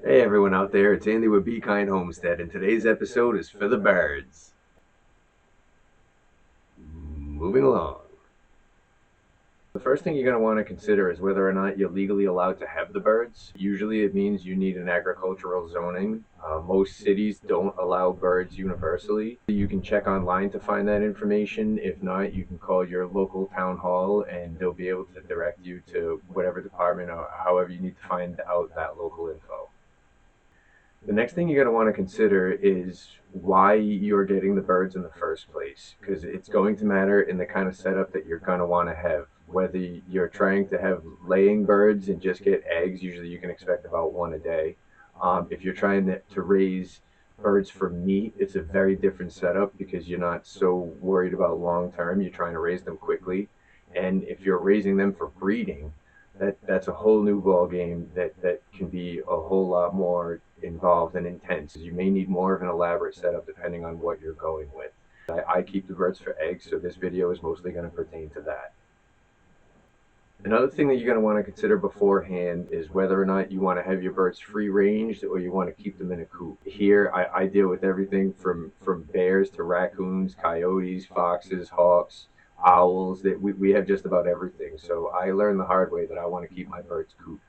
Hey everyone out there, it's Andy with Be Kind Homestead, and today's episode is for the birds. Moving along. The first thing you're going to want to consider is whether or not you're legally allowed to have the birds. Usually it means you need an agricultural zoning. Most cities don't allow birds universally. You can check online to find that information. If not, you can call your local town hall and they'll be able to direct you to whatever department or however you need to find out that local info. The next thing you're going to want to consider is why you're getting the birds in the first place, because it's going to matter in the kind of setup that you're going to want to have. Whether you're trying to have laying birds and just get eggs, usually you can expect about one a day. If you're trying to raise birds for meat, it's a very different setup because you're not so worried about long term. You're trying to raise them quickly. And if you're raising them for breeding, that's a whole new ball game that can be a whole lot more involved and intense. You may need more of an elaborate setup depending on what you're going with. I keep the birds for eggs, so this video is mostly going to pertain to that. Another thing that you're going to want to consider beforehand is whether or not you want to have your birds free ranged or you want to keep them in a coop. Here I deal with everything from bears to raccoons, coyotes, foxes, hawks, owls. That we have just about everything. So I learned the hard way that I want to keep my birds cooped.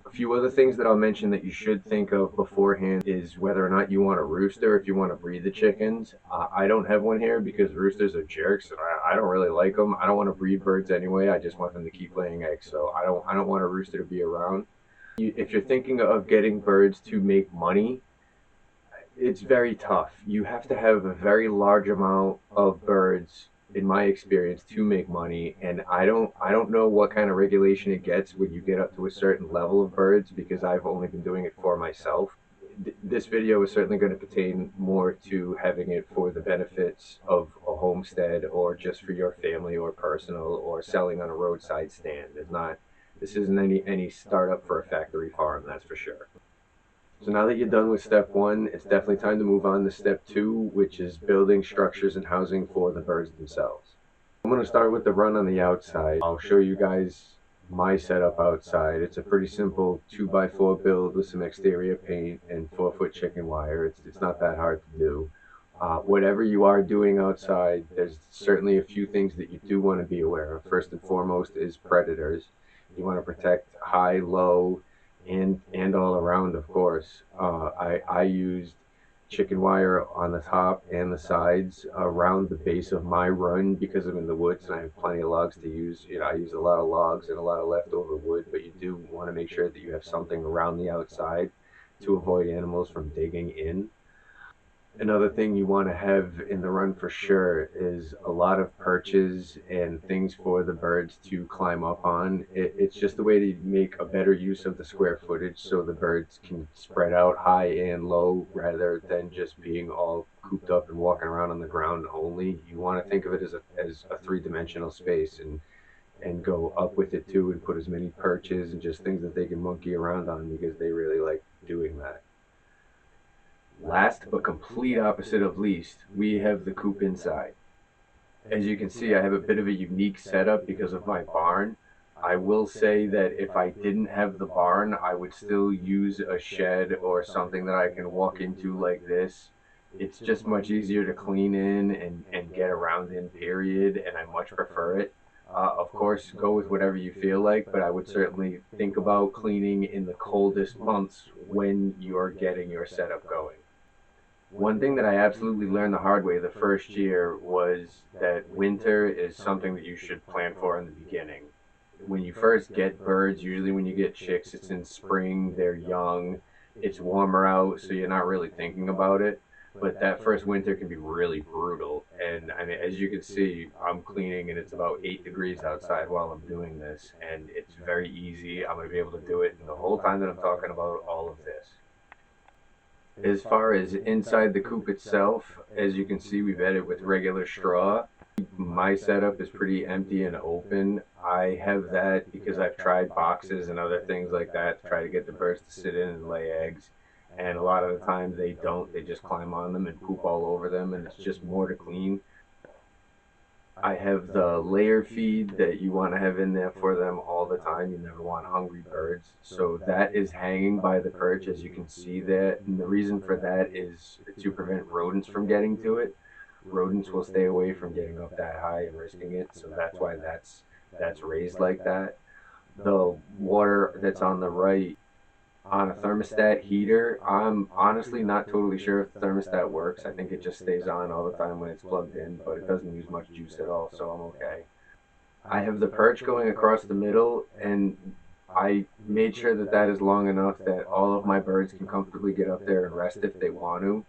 A few other things that I'll mention that you should think of beforehand is whether or not you want a rooster, if you want to breed the chickens. I don't have one here because roosters are jerks and I don't really like them. I don't want to breed birds anyway. I just want them to keep laying eggs. So I don't want a rooster to be around. If you're thinking of getting birds to make money, it's very tough. You have to have a very large amount of birds, in my experience, to make money. And I don't know what kind of regulation it gets when you get up to a certain level of birds because I've only been doing it for myself. This video is certainly going to pertain more to having it for the benefits of a homestead or just for your family or personal or selling on a roadside stand. This isn't any startup for a factory farm, that's for sure. So now that you're done with step one, it's definitely time to move on to step two, which is building structures and housing for the birds themselves. I'm going to start with the run on the outside. I'll show you guys my setup outside. It's a pretty simple 2x4 build with some exterior paint and 4-foot chicken wire. It's not that hard to do. Whatever you are doing outside, there's certainly a few things that you do want to be aware of. First and foremost is predators. You want to protect high, low, and all around, of course. I used chicken wire on the top and the sides around the base of my run because I'm in the woods and I have plenty of logs to use. I use a lot of logs and a lot of leftover wood, but you do want to make sure that you have something around the outside to avoid animals from digging in. Another thing you want to have in the run for sure is a lot of perches and things for the birds to climb up on. It's just a way to make a better use of the square footage so the birds can spread out high and low rather than just being all cooped up and walking around on the ground only. You want to think of it as a three-dimensional space and go up with it too and put as many perches and just things that they can monkey around on because they really like doing that. Last but complete opposite of least, we have the coop inside. As you can see, I have a bit of a unique setup because of my barn. I will say that if I didn't have the barn, I would still use a shed or something that I can walk into like this. It's just much easier to clean in and get around in, period, and I much prefer it. Of course, go with whatever you feel like, but I would certainly think about cleaning in the coldest months when you're getting your setup going. One thing that I absolutely learned the hard way the first year was that winter is something that you should plan for in the beginning. When you first get birds, usually when you get chicks, it's in spring, they're young, it's warmer out, so you're not really thinking about it. But that first winter can be really brutal. And I mean, as you can see, I'm cleaning and it's about 8 degrees outside while I'm doing this. And it's very easy. I'm going to be able to do it the whole time that I'm talking about all of this. As far as inside the coop itself, as you can see, we've added with regular straw. My setup is pretty empty and open. I have that because I've tried boxes and other things like that to try to get the birds to sit in and lay eggs. And a lot of the time they don't. They just climb on them and poop all over them, and it's just more to clean. I have the layer feed that you want to have in there for them all the time. You never want hungry birds. So that is hanging by the perch, as you can see there. And the reason for that is to prevent rodents from getting to it. Rodents will stay away from getting up that high and risking it. So that's why that's raised like that. The water that's on the right on a thermostat heater, I'm honestly not totally sure if the thermostat works. I think it just stays on all the time when it's plugged in, but it doesn't use much juice at all, so I'm okay. I have the perch going across the middle, and I made sure that that is long enough that all of my birds can comfortably get up there and rest if they want to.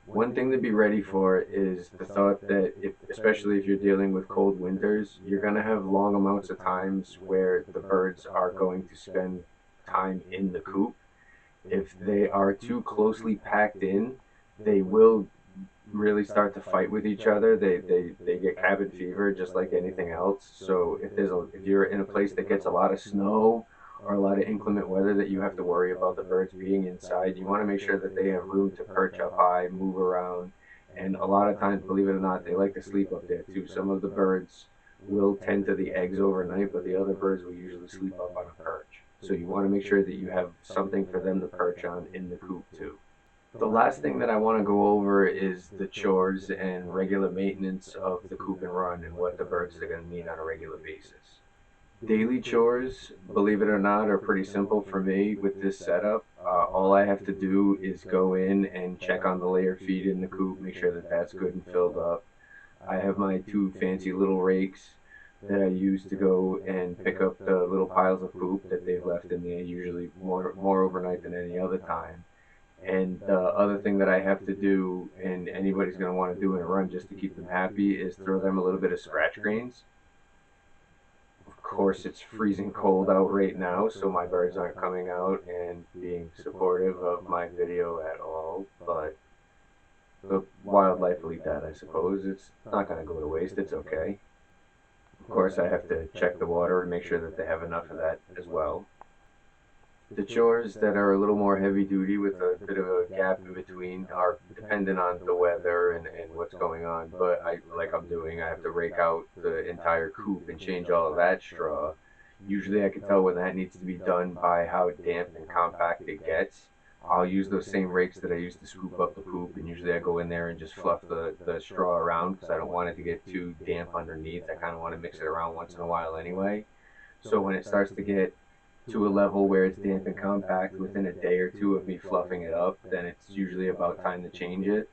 One thing to be ready for is the thought that, especially if you're dealing with cold winters, you're going to have long amounts of times where the birds are going to spend time in the coop. If they are too closely packed in, they will really start to fight with each other. They get cabin fever just like anything else. So if you're in a place that gets a lot of snow or a lot of inclement weather that you have to worry about the birds being inside, you want to make sure that they have room to perch up high, move around, and a lot of times, believe it or not, they like to sleep up there too. Some of the birds will tend to the eggs overnight, but the other birds will usually sleep up on a perch. So you want to make sure that you have something for them to perch on in the coop too. The last thing that I want to go over is the chores and regular maintenance of the coop and run and what the birds are going to need on a regular basis. Daily chores, believe it or not, are pretty simple for me with this setup. All I have to do is go in and check on the layer feed in the coop, make sure that that's good and filled up. I have my two fancy little rakes that I use to go and pick up the little piles of poop that they've left in there, usually more overnight than any other time. And the other thing that I have to do, and anybody's going to want to do in a run just to keep them happy, is throw them a little bit of scratch greens. Of course, it's freezing cold out right now, so my birds aren't coming out and being supportive of my video at all, but the wildlife will eat that, I suppose. It's not going to go to waste. It's okay. Of course, I have to check the water and make sure that they have enough of that as well. The chores that are a little more heavy duty with a bit of a gap in between are dependent on the weather and what's going on. But like I'm doing, I have to rake out the entire coop and change all of that straw. Usually I can tell when that needs to be done by how damp and compact it gets. I'll use those same rakes that I use to scoop up the poop, and usually I go in there and just fluff the straw around because I don't want it to get too damp underneath. I kind of want to mix it around once in a while anyway. So when it starts to get to a level where it's damp and compact within a day or two of me fluffing it up, then it's usually about time to change it.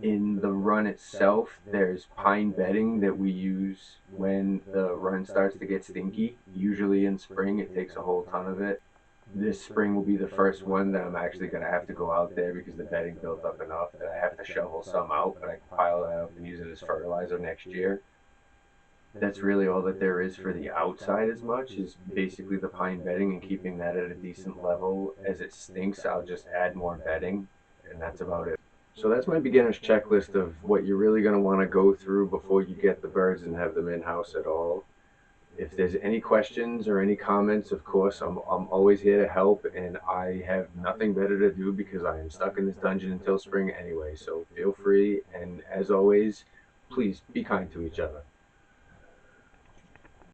In the run itself, there's pine bedding that we use when the run starts to get stinky. Usually in spring, it takes a whole ton of it. This spring will be the first one that I'm actually going to have to go out there because the bedding built up enough that I have to shovel some out, but I can pile that up and use it as fertilizer next year. That's really all that there is for the outside as much, is basically the pine bedding and keeping that at a decent level. As it stinks, I'll just add more bedding, and that's about it. So that's my beginner's checklist of what you're really going to want to go through before you get the birds and have them in-house at all. If there's any questions or any comments, of course, I'm always here to help, and I have nothing better to do because I am stuck in this dungeon until spring anyway. So feel free, and as always, please be kind to each other.